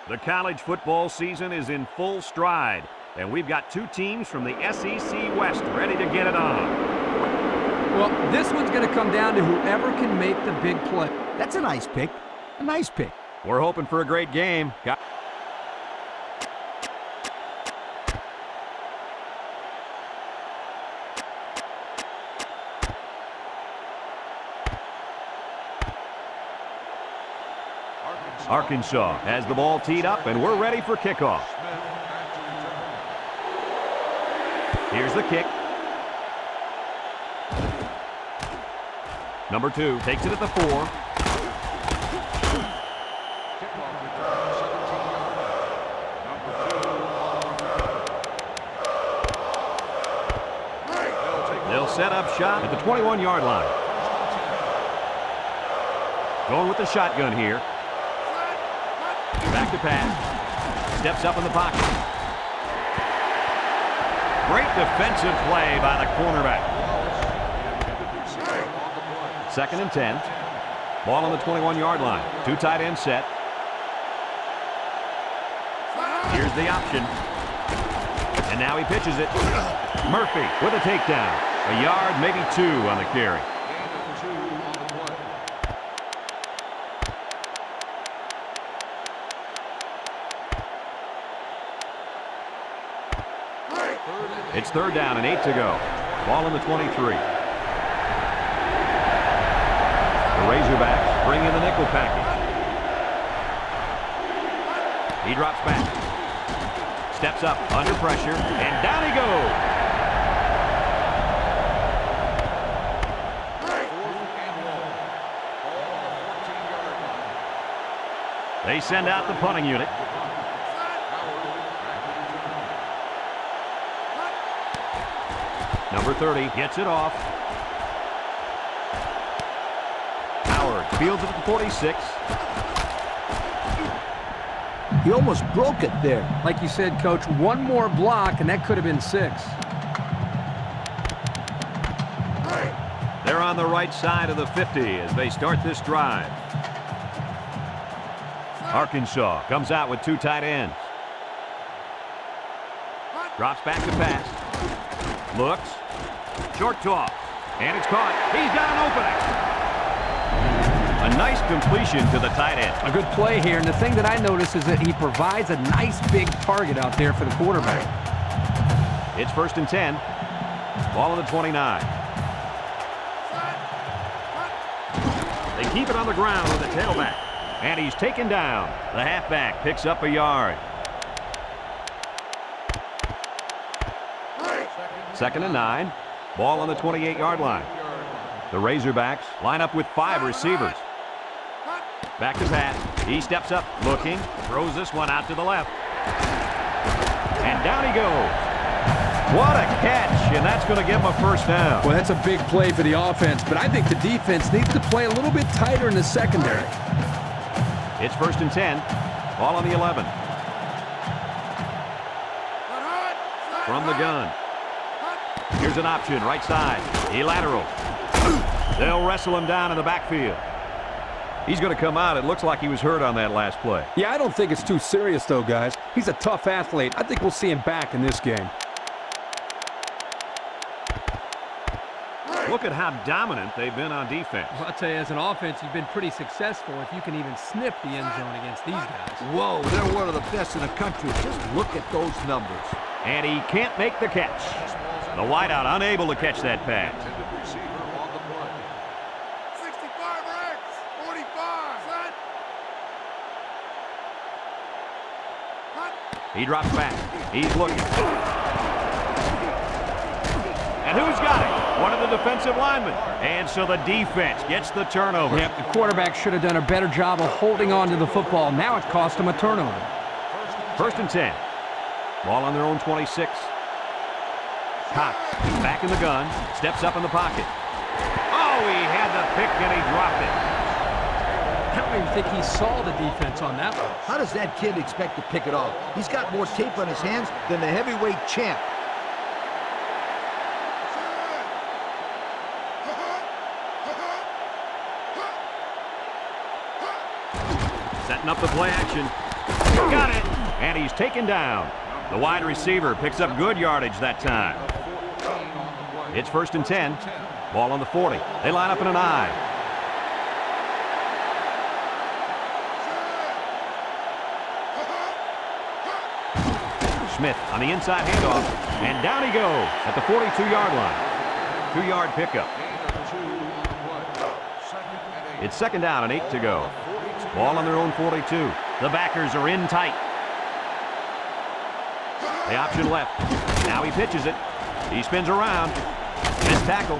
The college football season is in full stride, and we've got two teams from the SEC West ready to get it on. Well, this one's going to come down to whoever can make the big play. That's a nice pick. A nice pick. We're hoping for a great game. Arkansas has the ball teed up, and we're ready for kickoff. Here's the kick. Number 2 takes it at the 4. They'll set up shop at the 21-yard line. Going with the shotgun here. Back to pass. Steps up in the pocket. Great defensive play by the cornerback. 2nd and 10. Ball on the 21-yard line. 2 tight end set. Here's the option. And now he pitches it. Murphy with a takedown. A yard, maybe 2 on the carry. It's 3rd down and 8 to go. Ball on the 23. The Razorbacks bring in the nickel package. He drops back. Steps up under pressure, and down he goes. They send out the punting unit. Number 30 gets it off. Howard fields it at the 46. He almost broke it there. Like you said, Coach, one more block, and that could have been 6. They're on the right side of the 50 as they start this drive. Arkansas comes out with 2 tight ends. Drops back to pass. Looks. Short toss. And it's caught. He's got an opening. A nice completion to the tight end. A good play here. And the thing that I notice is that he provides a nice big target out there for the quarterback. It's 1st and 10. Ball on the 29. They keep it on the ground with the tailback. And he's taken down. The halfback picks up a yard. 2nd and 9. Ball on the 28-yard line. The Razorbacks line up with 5 receivers. Back to pass. He steps up, looking, throws this one out to the left. And down he goes. What a catch, and that's going to give him a 1st down. Well, that's a big play for the offense, but I think the defense needs to play a little bit tighter in the secondary. It's 1st and 10. Ball on the 11. From the gun. Here's an option, right side. He laterals. They'll wrestle him down in the backfield. He's going to come out. It looks like he was hurt on that last play. Yeah, I don't think it's too serious, though, guys. He's a tough athlete. I think we'll see him back in this game. Look at how dominant they've been on defense. Well, I'll tell you, as an offense, you've been pretty successful if you can even sniff the end zone against these guys. Whoa, they're one of the best in the country. Just look at those numbers. And he can't make the catch. The wideout unable to catch that pass. 65X, 45. He drops back. He's looking. And who's got it? One of the defensive linemen. And so the defense gets the turnover. Yep, the quarterback should have done a better job of holding on to the football. Now it cost him a turnover. 1st and 10. Ball on their own 26. Cox back in the gun. Steps up in the pocket. Oh, he had the pick and he dropped it. I don't even think he saw the defense on that one. How does that kid expect to pick it off? He's got more tape on his hands than the heavyweight champ. Setting up the play action. Got it. And he's taken down. The wide receiver picks up good yardage that time. It's 1st and 10. Ball on the 40. They line up in an I. Smith on the inside handoff. And down he goes at the 42-yard line. 2-yard pickup. It's 2nd down and 8 to go. Ball on their own 42. The backers are in tight. The option left. Now he pitches it. He spins around. Missed tackle.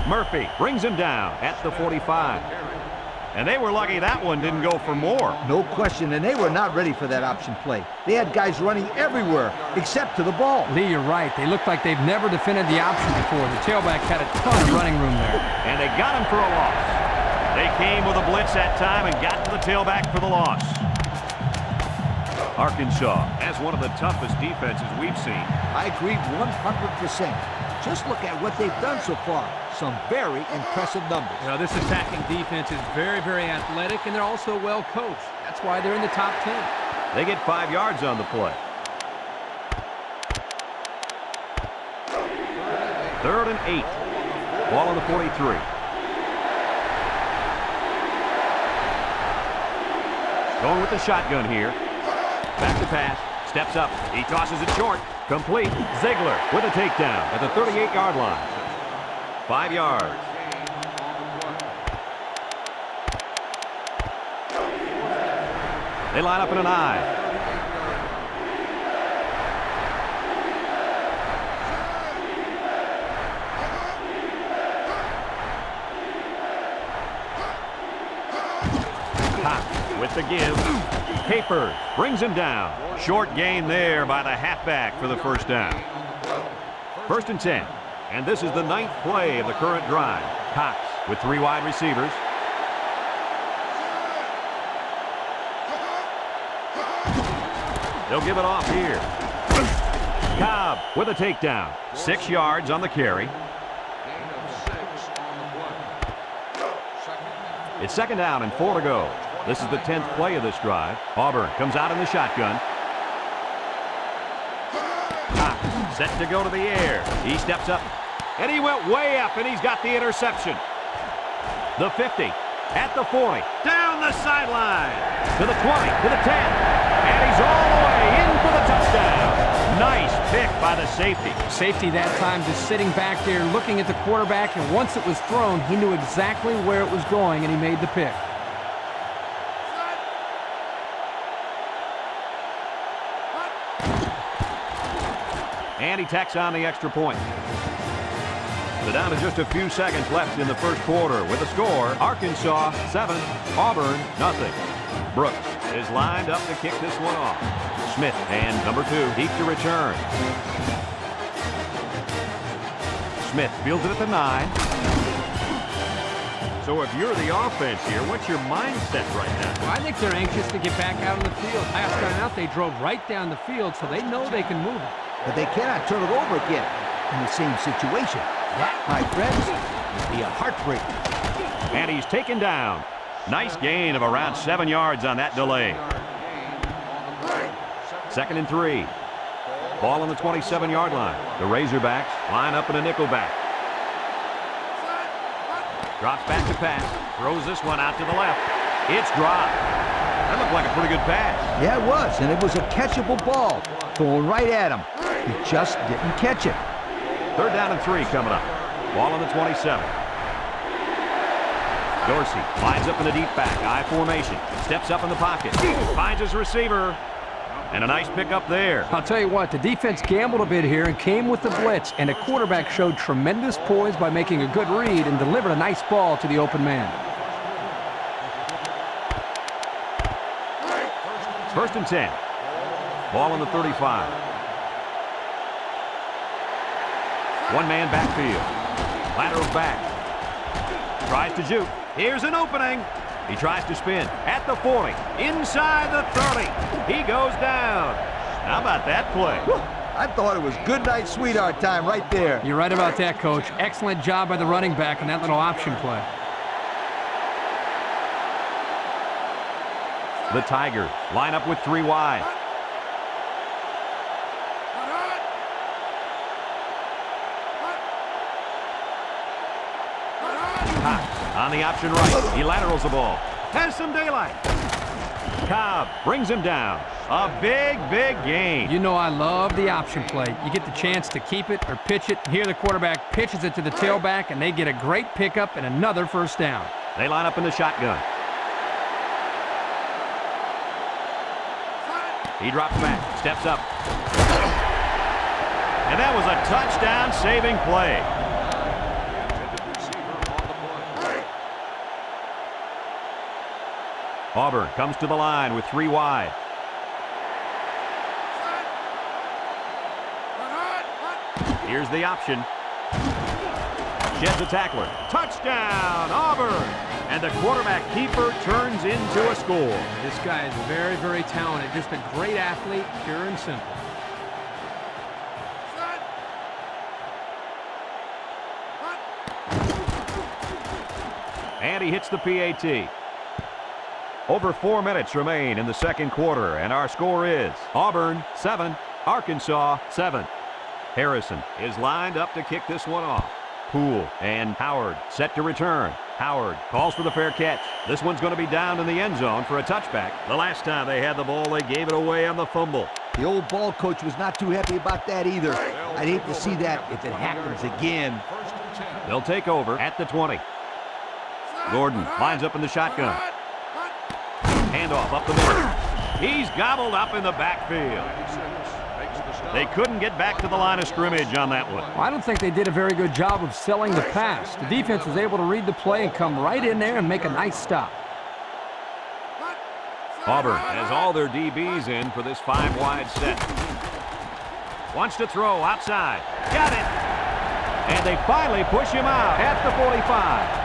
Murphy brings him down at the 45. And they were lucky that one didn't go for more. No question, and they were not ready for that option play. They had guys running everywhere except to the ball. Lee, you're right. They look like they've never defended the option before. The tailback had a ton of running room there. And they got him for a loss. They came with a blitz that time and got to the tailback for the loss. Arkansas has one of the toughest defenses we've seen. I agree 100%. Just look at what they've done so far. Some very impressive numbers. You know, this attacking defense is very, very athletic, and they're also well coached. That's why they're in the top 10. They get 5 yards on the play. 3rd and 8. Ball on the 43. Going with the shotgun here. Back to pass. Steps up. He tosses it short. Complete. Ziegler with a takedown at the 38-yard line. 5 yards. They line up in an I. Hot with the give. Capers brings him down. Short gain there by the halfback for the 1st down. 1st and 10. And this is the 9th play of the current drive. Cox with 3 wide receivers. They'll give it off here. Cobb with a takedown. 6 yards on the carry. It's 2nd down and 4 to go. This is the 10th play of this drive. Auburn comes out in the shotgun. Cox set to go to the air. He steps up. And he went way up, and he's got the interception. The 50, at the 40, down the sideline, to the 20, to the 10, and he's all the way in for the touchdown. Nice pick by the safety. Safety that time just sitting back there looking at the quarterback, and once it was thrown, he knew exactly where it was going, and he made the pick. And he tacks on the extra point. So down to just a few seconds left in the 1st quarter with the score, Arkansas 7, Auburn nothing. Brooks is lined up to kick this one off. Smith and number 2 deep to return. Smith fields it at the 9. So if you're the offense here, what's your mindset right now? Well, I think they're anxious to get back out on the field. Last time out, they drove right down the field, so they know they can move it. But they cannot turn it over again in the same situation. That, my friends, would be a heartbreaker. And he's taken down. Nice gain of around 7 yards on that delay. 2nd and 3. Ball on the 27-yard line. The Razorbacks line up in a nickel back. Drops back to pass. Throws this one out to the left. It's dropped. That looked like a pretty good pass. Yeah, it was, and it was a catchable ball. Thrown right at him. He just didn't catch it. 3rd down and 3 coming up. Ball on the 27. Dorsey lines up in the deep back. I formation. Steps up in the pocket. Finds his receiver. And a nice pickup there. I'll tell you what, the defense gambled a bit here and came with the blitz, and the quarterback showed tremendous poise by making a good read and delivered a nice ball to the open man. 1st and 10. Ball on the 35. One-man backfield. Laterals back. Tries to juke. Here's an opening. He tries to spin at the 40. Inside the 30. He goes down. How about that play? I thought it was good night, sweetheart time right there. You're right about that, Coach. Excellent job by the running back on that little option play. The Tigers line up with 3 wide. Cox on the option right. He laterals the ball. Has some daylight. Cobb brings him down. A big, big gain. You know I love the option play. You get the chance to keep it or pitch it. Here the quarterback pitches it to the tailback, and they get a great pickup and another first down. They line up in the shotgun. He drops back, steps up. And that was a touchdown-saving play. Auburn comes to the line with 3 wide. Here's the option. Sheds a tackler. Touchdown, Auburn! And the quarterback keeper turns into a score. This guy is very, very talented. Just a great athlete, pure and simple. And he hits the PAT. Over 4 minutes remain in the second quarter, and our score is Auburn 7, Arkansas 7. Harrison is lined up to kick this one off. Poole and Howard set to return. Howard calls for the fair catch. This one's going to be down in the end zone for a touchback. The last time they had the ball, they gave it away on the fumble. The old ball coach was not too happy about that either. I'd hate to see that if it happens again. They'll take over at the 20. Gordon lines up in the shotgun. Handoff up the middle. He's gobbled up in the backfield. They couldn't get back to the line of scrimmage on that one. Well, I don't think they did a very good job of selling the pass. The defense was able to read the play and come right in there and make a nice stop. Auburn has all their DBs in for this 5-wide set. Wants to throw outside. Got it! And they finally push him out at the 45.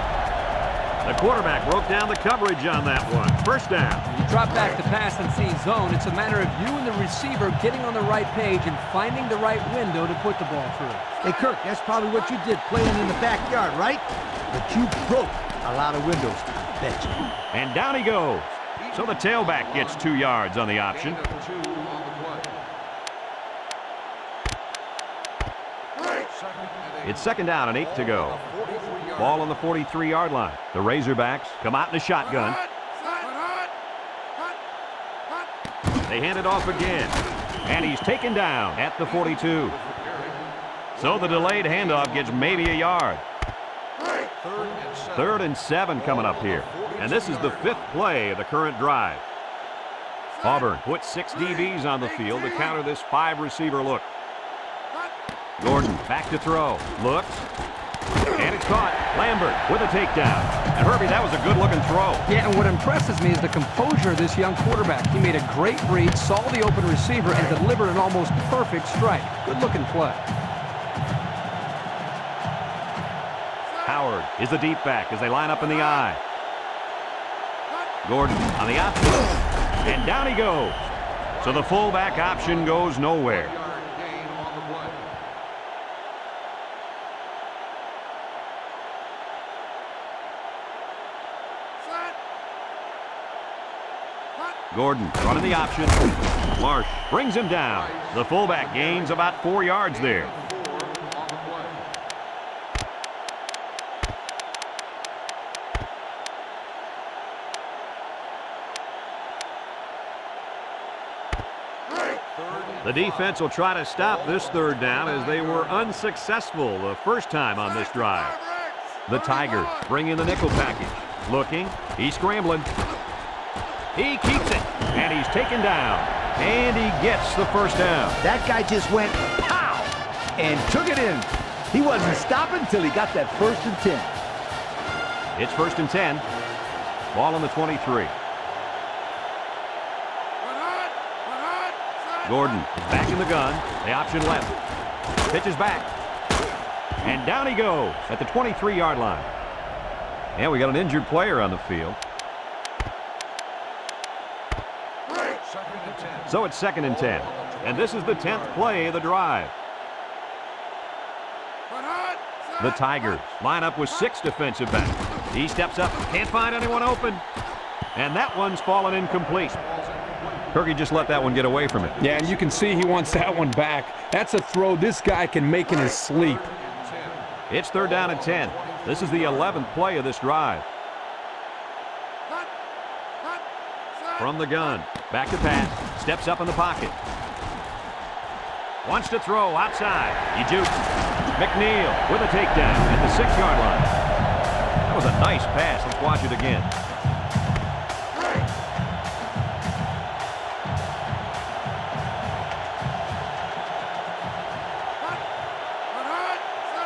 The quarterback broke down the coverage on that one. First down. When you drop back to pass and see zone, it's a matter of you and the receiver getting on the right page and finding the right window to put the ball through. Hey, Kirk, that's probably what you did playing in the backyard, right? But you broke a lot of windows, I bet you. And down he goes. So the tailback gets 2 yards on the option. It's second down and 8 to go. Ball on the 43-yard line. The Razorbacks come out in a shotgun. They hand it off again. And he's taken down at the 42. So the delayed handoff gets maybe a yard. 3rd and 7 coming up here. And this is the 5th play of the current drive. Auburn puts 6 DBs on the field to counter this 5-receiver look. Gordon back to throw. Looks. And it's caught. Lambert with a takedown. And Herbie, that was a good-looking throw. Yeah, and what impresses me is the composure of this young quarterback. He made a great read, saw the open receiver, and delivered an almost perfect strike. Good-looking play. Howard is the deep back as they line up in the I. Gordon on the option. And down he goes. So the fullback option goes nowhere. Gordon running the option. Marsh brings him down. The fullback gains about 4 yards there. The defense will try to stop this 3rd down as they were unsuccessful the first time on this drive. The Tigers bring in the nickel package. Looking. He's scrambling. He keeps it, and he's taken down, and he gets the first down. That guy just went pow and took it in. He wasn't stopping until he got that 1st and 10. It's 1st and 10. Ball on the 23. Gordon is back in the gun. The option left. Pitches back. And down he goes at the 23-yard line. And we got an injured player on the field. So it's 2nd and 10. And this is the 10th play of the drive. The Tigers line up with 6 defensive backs. He steps up, can't find anyone open. And that one's fallen incomplete. Kirky just let that one get away from him. Yeah, and you can see he wants that one back. That's a throw this guy can make in his sleep. It's 3rd down and 10. This is the 11th play of this drive. From the gun, back to pass, steps up in the pocket. Wants to throw outside. He jukes. McNeil with a takedown at the 6-yard line. That was a nice pass. Let's watch it again.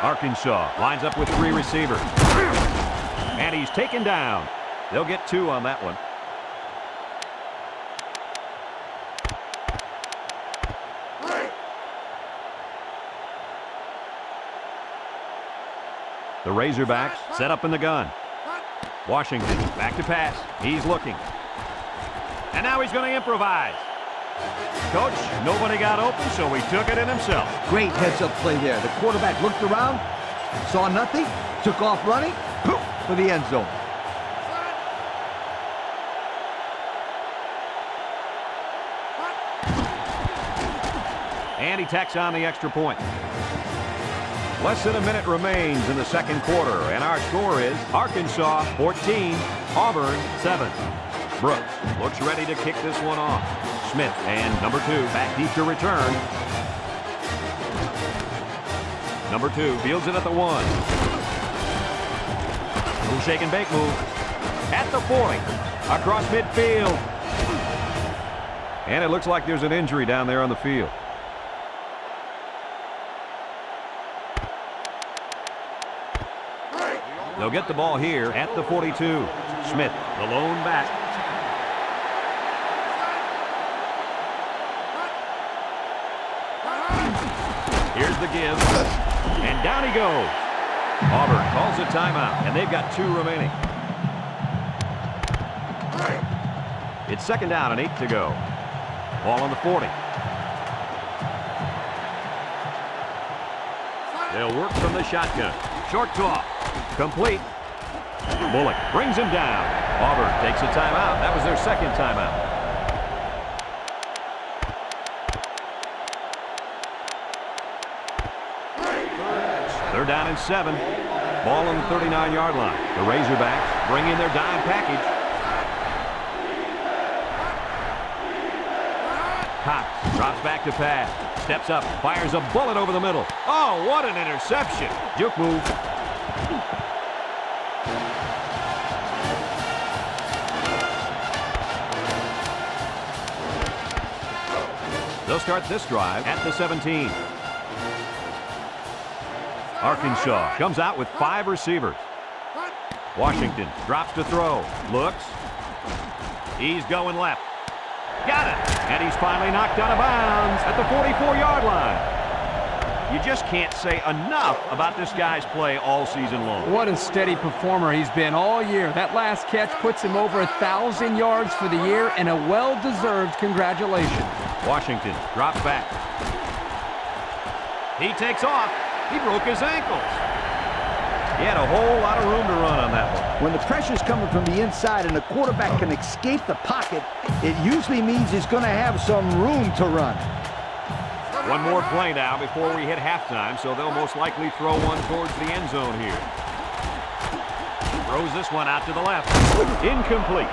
Arkansas lines up with 3 receivers. And he's taken down. They'll get 2 on that one. The Razorbacks set up in the gun. Washington back to pass. He's looking. And now he's going to improvise. Coach, nobody got open, so he took it in himself. Great heads-up play there. The quarterback looked around, saw nothing, took off running, poof, for the end zone. And he tacks on the extra point. Less than a minute remains in the second quarter, and our score is Arkansas 14, Auburn 7. Brooks looks ready to kick this one off. Smith and number 2 back deep to return. Number 2 fields it at the 1. Little shake and bake move. At the 40. Across midfield. And it looks like there's an injury down there on the field. They'll get the ball here at the 42. Smith, the lone back. Here's the give. And down he goes. Auburn calls a timeout, and they've got 2 remaining. It's 2nd down and 8 to go. Ball on the 40. They'll work from the shotgun. Short toss. Complete. Bullock brings him down. Auburn takes a timeout. That was their 2nd timeout. They're down and 7. Ball on the 39-yard line. The Razorbacks bring in their dime package. Cox drops back to pass. Steps up, fires a bullet over the middle. Oh, what an interception. Juke move. They'll start this drive at the 17. Arkansas comes out with 5 receivers. Washington drops to throw. Looks. He's going left. Got it. And he's finally knocked out of bounds at the 44-yard line. You just can't say enough about this guy's play all season long. What a steady performer he's been all year. That last catch puts him over 1,000 yards for the year, and a well-deserved congratulations. Washington drops back. He takes off. He broke his ankles. He had a whole lot of room to run on that one. When the pressure's coming from the inside and the quarterback can escape the pocket, it usually means he's going to have some room to run. One more play now before we hit halftime, so they'll most likely throw one towards the end zone here. Throws this one out to the left. Incomplete.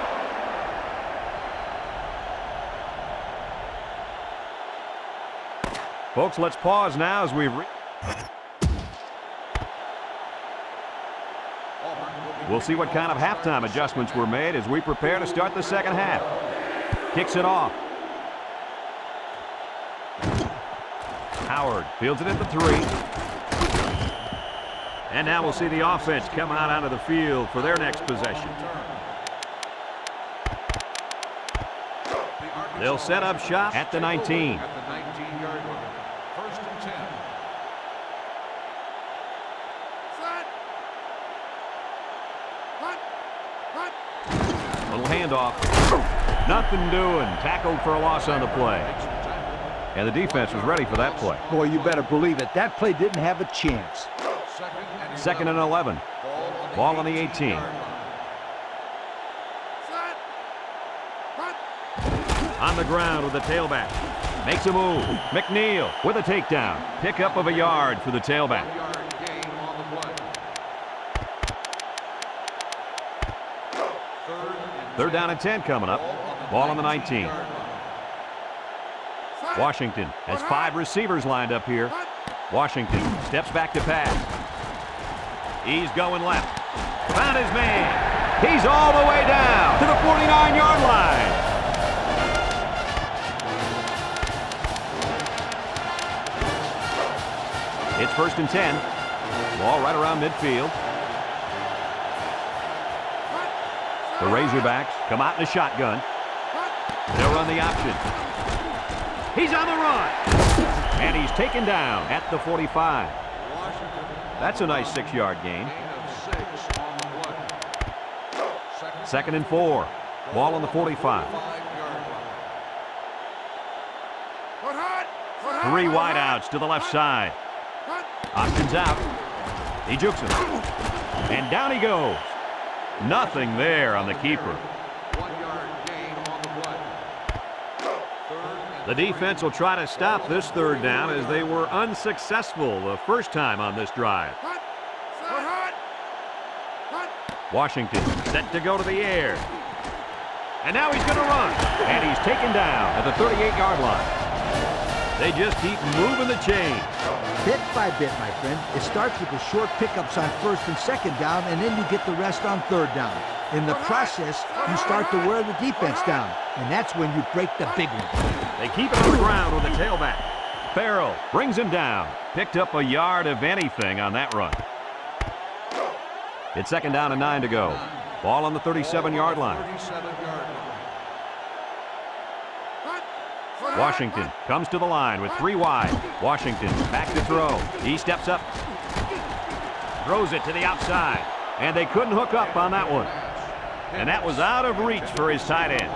Folks, let's pause now as we've... We'll see what kind of halftime adjustments were made as we prepare to start the second half. Kicks it off. Howard fields it at the 3. And now we'll see the offense come out onto the field for their next possession. They'll set up shop at the 19. Little handoff. Nothing doing. Tackled for a loss on the play. And the defense was ready for that play. Boy, you better believe it. That play didn't have a chance. 2nd and 11. Ball on the 18. On the ground with the tailback. Makes a move. McNeil with a takedown. Pickup of a yard for the tailback. Third down and 10 coming up. Ball on the 19. Washington has 5 receivers lined up here. Washington steps back to pass. He's going left. Found his man. He's all the way down to the 49-yard line. It's 1st and 10. Ball right around midfield. The Razorbacks come out in a shotgun. They'll run the option. He's on the run. And he's taken down at the 45. That's a nice 6-yard gain. 2nd and 4. Ball on the 45. 3 wideouts to the left side. Options out. He jukes him. And down he goes. Nothing there on the keeper. The defense will try to stop this 3rd down as they were unsuccessful the first time on this drive. Washington set to go to the air. And now he's going to run. And he's taken down at the 38-yard line. They just keep moving the chain. Bit by bit, my friend. It starts with the short pickups on 1st and 2nd down, and then you get the rest on 3rd down. In the process, you start to wear the defense down, and that's when you break the big one. They keep it on the ground with the tailback. Farrell brings him down. Picked up a yard of anything on that run. It's 2nd down and 9 to go. Ball on the 37-yard line. Washington comes to the line with 3 wide. Washington back to throw. He steps up. Throws it to the outside. And they couldn't hook up on that one. And that was out of reach for his tight end.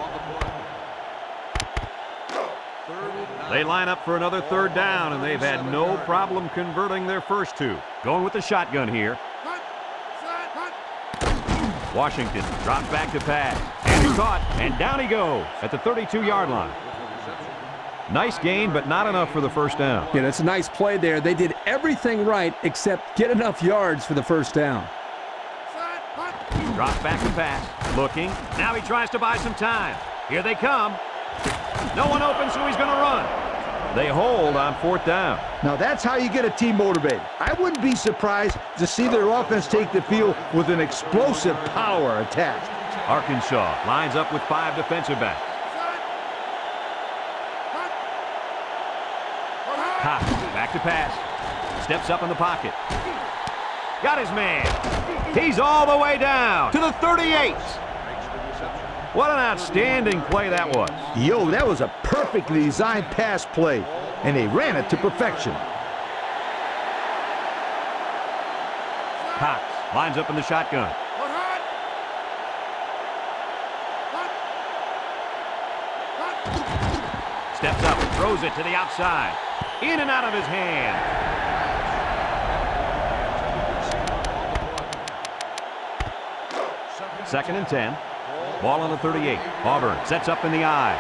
They line up for another 3rd down, and they've had no problem converting their first 2. Going with the shotgun here. Washington drops back to pass. And he's caught. And down he goes at the 32-yard line. Nice gain, but not enough for the 1st down. Yeah, that's a nice play there. They did everything right except get enough yards for the 1st down. Drops back to pass. Looking. Now he tries to buy some time. Here they come. No one open, so he's going to run. They hold on 4th down. Now that's how you get a team motivated. I wouldn't be surprised to see their offense take the field with an explosive power attached. Arkansas lines up with 5 defensive backs. Cox back to pass. Steps up in the pocket. Got his man. He's all the way down to the 38. What an outstanding play that was. Yo, that was a perfectly designed pass play, and they ran it to perfection. Cox lines up in the shotgun. Steps up, throws it to the outside. In and out of his hand. Second and 10. Ball on the 38. Auburn sets up in the eye.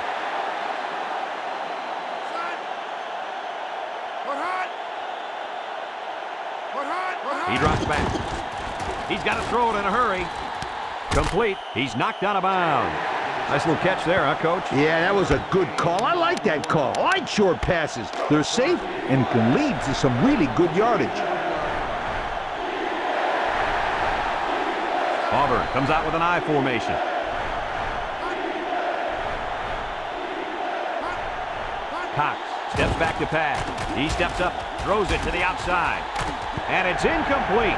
He drops back. He's got to throw it in a hurry. Complete. He's knocked out of bounds. Nice little catch there, huh, Coach? Yeah, that was a good call. I like that call. I like short passes. They're safe and can lead to some really good yardage. Auburn comes out with an I formation. Cox steps back to pass. He steps up, throws it to the outside. And it's incomplete.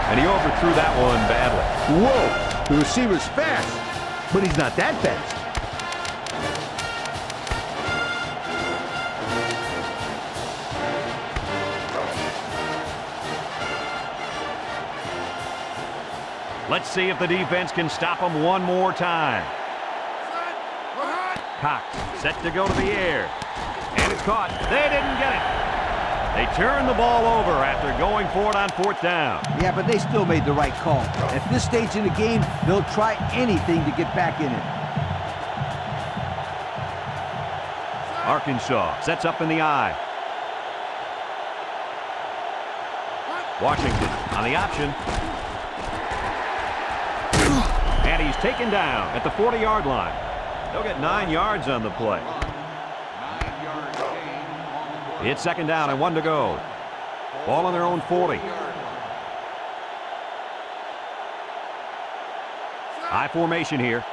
And he overthrew that one badly. Whoa, the receiver's fast, but he's not that fast. Let's see if the defense can stop him one more time. Cox set to go to the air. And it's caught. They didn't get it. They turn the ball over after going for it on 4th down. Yeah, but they still made the right call. At this stage in the game, they'll try anything to get back in it. Arkansas sets up in the I. Washington on the option. And he's taken down at the 40-yard line. They'll get 9 yards on the play. It's second down and 1 to go. Ball on their own 40. High formation here.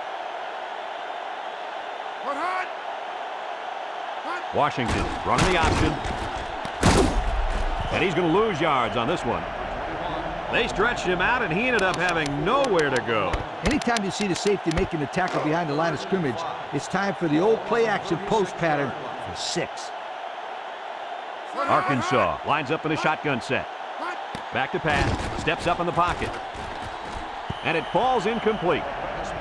Washington running the option. And he's going to lose yards on this one. They stretched him out, and he ended up having nowhere to go. Anytime you see the safety making the tackle behind the line of scrimmage, it's time for the old play-action post pattern for 6. Arkansas lines up in a shotgun set. Back to pass. Steps up in the pocket. And it falls incomplete.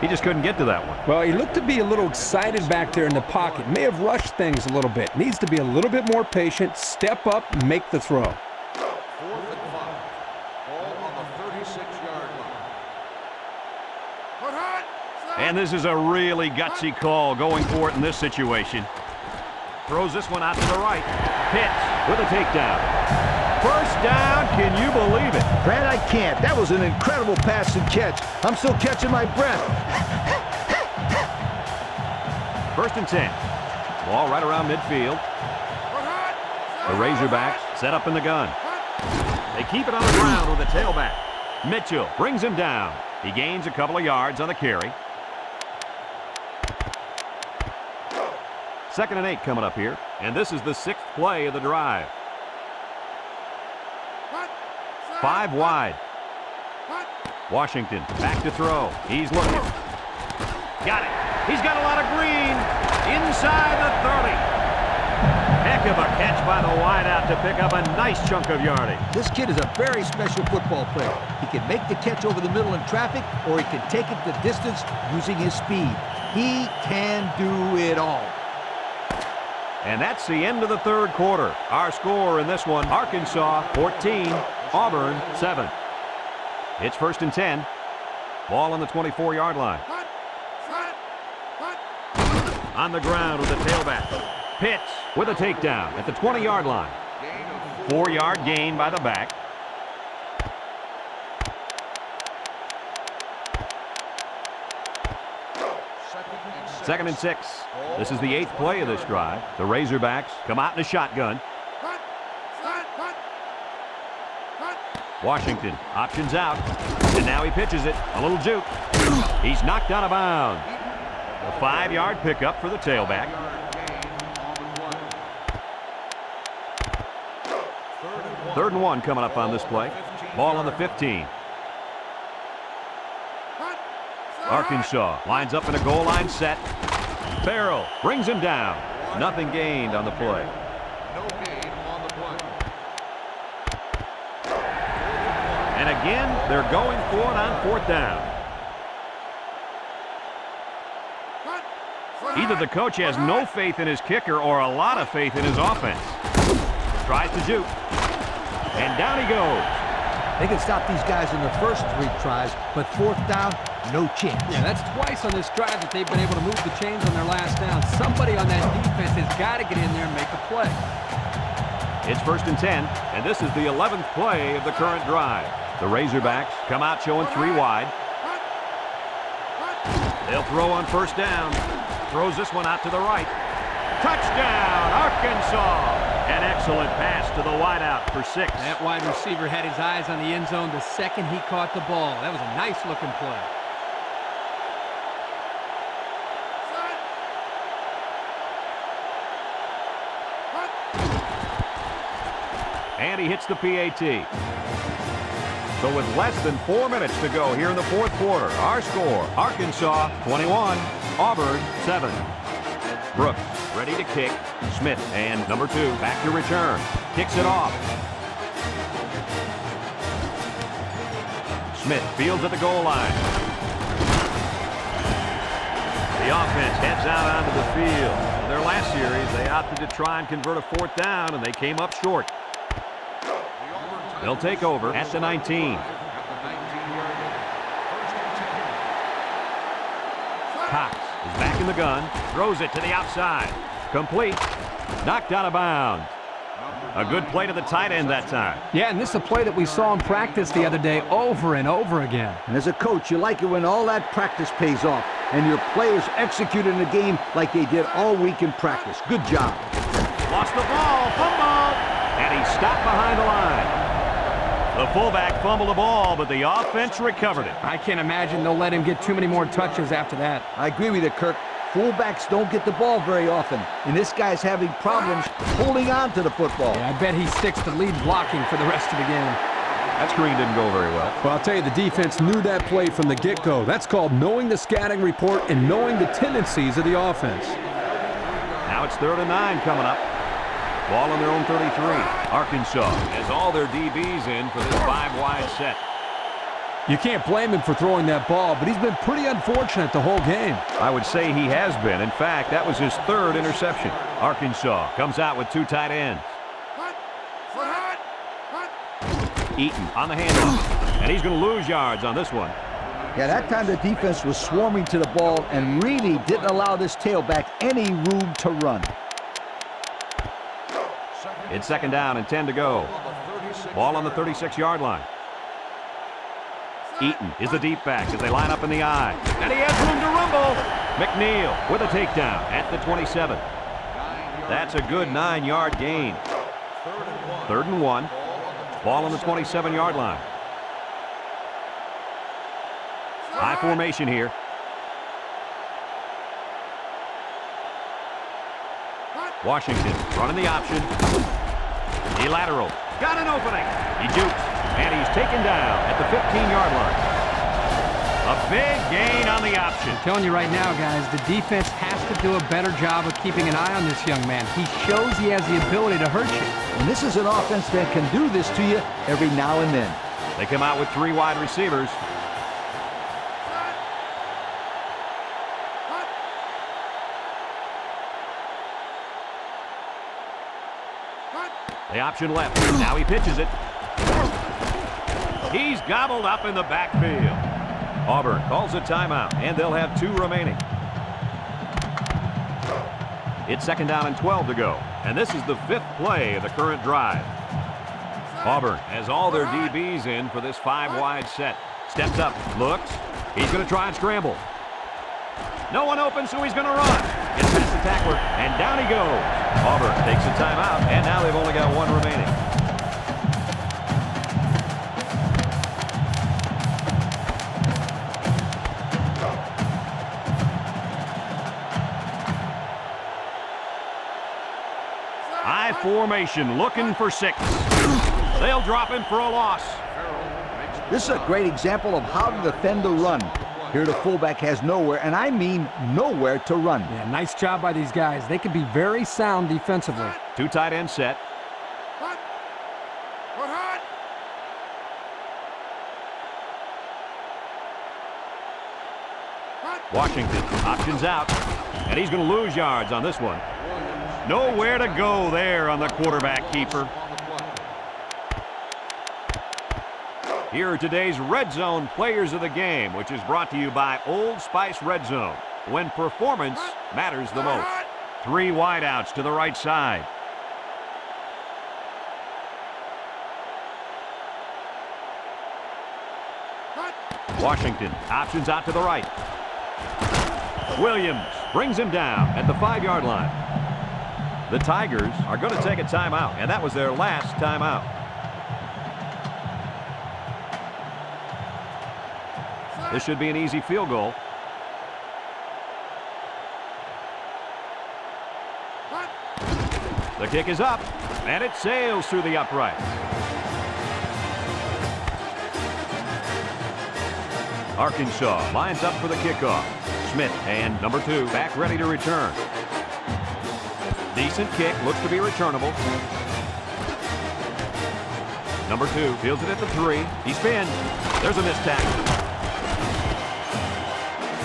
He just couldn't get to that one. Well, he looked to be a little excited back there in the pocket. May have rushed things a little bit. Needs to be a little bit more patient, step up, and make the throw. 4th and 5. Ball on the 36-yard line. And this is a really gutsy call going for it in this situation. Throws this one out to the right. Pitts with a takedown. First down, can you believe it? Brad, I can't. That was an incredible pass and catch. I'm still catching my breath. First and 10. Ball right around midfield. The Razorbacks set up in the gun. They keep it on the ground with the tailback. Mitchell brings him down. He gains a couple of yards on the carry. 2nd and 8 coming up here. And this is the 6th play of the drive. 5 wide. Washington back to throw. He's looking. Got it. He's got a lot of green. Inside the 30. Heck of a catch by the wideout to pick up a nice chunk of yardage. This kid is a very special football player. He can make the catch over the middle in traffic, or he can take it the distance using his speed. He can do it all. And that's the end of the 3rd quarter. Our score in this one, Arkansas 14, Auburn 7. It's 1st and 10. Ball on the 24-yard line. On the ground with the tailback. Pitts with a takedown at the 20-yard line. 4-yard gain by the back. Second and 6. This is the 8th play of this drive. The Razorbacks come out in a shotgun. Washington options out, and now he pitches it. A little juke. He's knocked out of bounds. A 5-yard pickup for the tailback. 3rd and 1 coming up on this play. Ball on the 15. Arkansas lines up in a goal line set. Farrell brings him down. Nothing gained on the play. No gain on the play. And again, they're going for it on 4th down. Either the coach has no faith in his kicker or a lot of faith in his offense. Tries to juke. And down he goes. They can stop these guys in the first 3 tries, but 4th down, no chance. Yeah, that's twice on this drive that they've been able to move the chains on their last down. Somebody on that defense has got to get in there and make a play. It's 1st and 10, and this is the 11th play of the current drive. The Razorbacks come out showing 3 wide. They'll throw on 1st down. Throws this one out to the right. Touchdown, Arkansas! An excellent pass to the wideout for 6. That wide receiver had his eyes on the end zone the second he caught the ball. That was a nice-looking play. And he hits the PAT. So with less than 4 minutes to go here in the 4th quarter, our score, Arkansas 21, Auburn 7. Brooks ready to kick. Smith and number 2 back to return. Kicks it off. Smith fields at the goal line. The offense heads out onto the field. In their last series, they opted to try and convert a 4th down, and they came up short. They'll take over at the 19. Cox is back in the gun, throws it to the outside. Complete. Knocked out of bounds. A good play to the tight end that time. Yeah, and this is a play that we saw in practice the other day over and over again. And as a coach, you like it when all that practice pays off and your players execute in the game like they did all week in practice. Good job. Lost the ball, fumble, and he stopped behind the line. The fullback fumbled the ball, but the offense recovered it. I can't imagine they'll let him get too many more touches after that. I agree with you, Kirk. Fullbacks don't get the ball very often, and this guy's having problems holding on to the football. Yeah, I bet he sticks to lead blocking for the rest of the game. That screen didn't go very well. Well, I'll tell you, the defense knew that play from the get-go. That's called knowing the scouting report and knowing the tendencies of the offense. Now it's 3rd and 9 coming up. Ball on their own 33. Arkansas has all their DBs in for this 5-wide set. You can't blame him for throwing that ball, but he's been pretty unfortunate the whole game. I would say he has been. In fact, that was his 3rd interception. Arkansas comes out with 2 tight ends. Eaton on the handoff, and he's going to lose yards on this one. Yeah, that time the defense was swarming to the ball and really didn't allow this tailback any room to run. It's 2nd down and 10 to go. Ball on the 36-yard line. Eaton is the deep back as they line up in the I. And he has room to rumble. McNeil with a takedown at the 27. That's a good 9-yard gain. 3rd and 1. Ball on the 27-yard line. High formation here. Washington running the option. He lateral. Got an opening. He jukes. And he's taken down at the 15-yard line. A big gain on the option. I'm telling you right now, guys, the defense has to do a better job of keeping an eye on this young man. He shows he has the ability to hurt you. And this is an offense that can do this to you every now and then. They come out with 3 wide receivers. The option left. Now he pitches it. He's gobbled up in the backfield. Auburn calls a timeout, and they'll have 2 remaining. It's 2nd down and 12 to go, and this is the 5th play of the current drive. Auburn has all their DBs in for this 5-wide set. Steps up, looks. He's going to try and scramble. No one open, so he's going to run. Gets past the tackler, and down he goes. Auburn takes a timeout, and now they've only got 1 remaining. High formation, looking for 6. They'll drop him for a loss. This is a great example of how to defend the run. Here the fullback has nowhere, and I mean nowhere to run. Yeah, nice job by these guys. They can be very sound defensively. 2 tight end set. Washington options out, and he's going to lose yards on this one. Nowhere to go there on the quarterback keeper. Here are today's Red Zone Players of the Game, which is brought to you by Old Spice Red Zone, when performance matters the most. 3 wideouts to the right side. Washington options out to the right. Williams brings him down at the 5-yard line. The Tigers are going to take a timeout, and that was their last timeout. This should be an easy field goal. The kick is up, and it sails through the uprights. Arkansas lines up for the kickoff. Smith and number 2 back ready to return. Decent kick, looks to be returnable. Number 2 fields it at the 3. He spins. There's a missed tackle.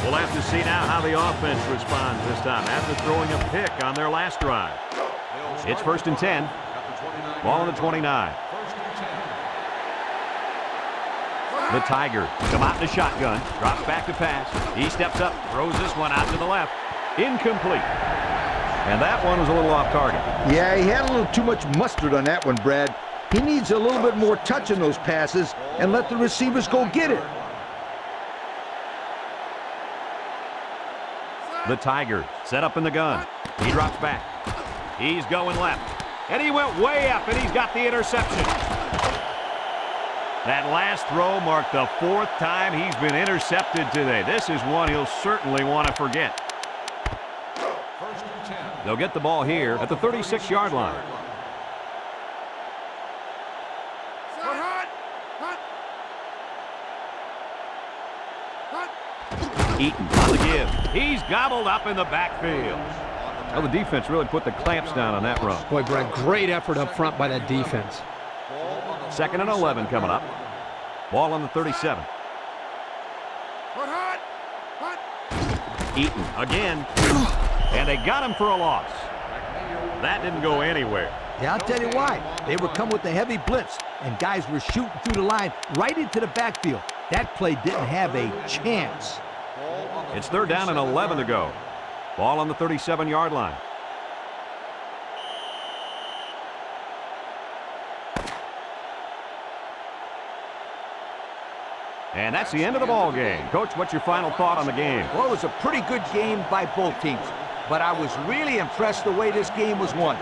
We'll have to see now how the offense responds this time after throwing a pick on their last drive. It's 1st and 10. Ball on the 29. The Tigers come out in the shotgun. Drops back to pass. He steps up, throws this one out to the left. Incomplete. And that one was a little off target. Yeah, he had a little too much mustard on that one, Brad. He needs a little bit more touch in those passes and let the receivers go get it. The Tigers set up in the gun. He drops back. He's going left. And he went way up, and he's got the interception. That last throw marked the 4th time he's been intercepted today. This is one he'll certainly want to forget. First and 10. They'll get the ball here at the 36-yard line. Eaton on the give. He's gobbled up in the backfield. Well, the defense really put the clamps down on that run. Boy, Brad, great effort up front by that defense. 2nd and 11 coming up. Ball on the 37. Eaton again. And they got him for a loss. That didn't go anywhere. Yeah, I'll tell you why. They were coming with a heavy blitz, and guys were shooting through the line right into the backfield. That play didn't have a chance. It's 3rd down and 11 to go. Ball on the 37-yard line. And that's the end of the ball game. Coach, what's your final thought on the game? Well, it was a pretty good game by both teams, but I was really impressed the way this game was won.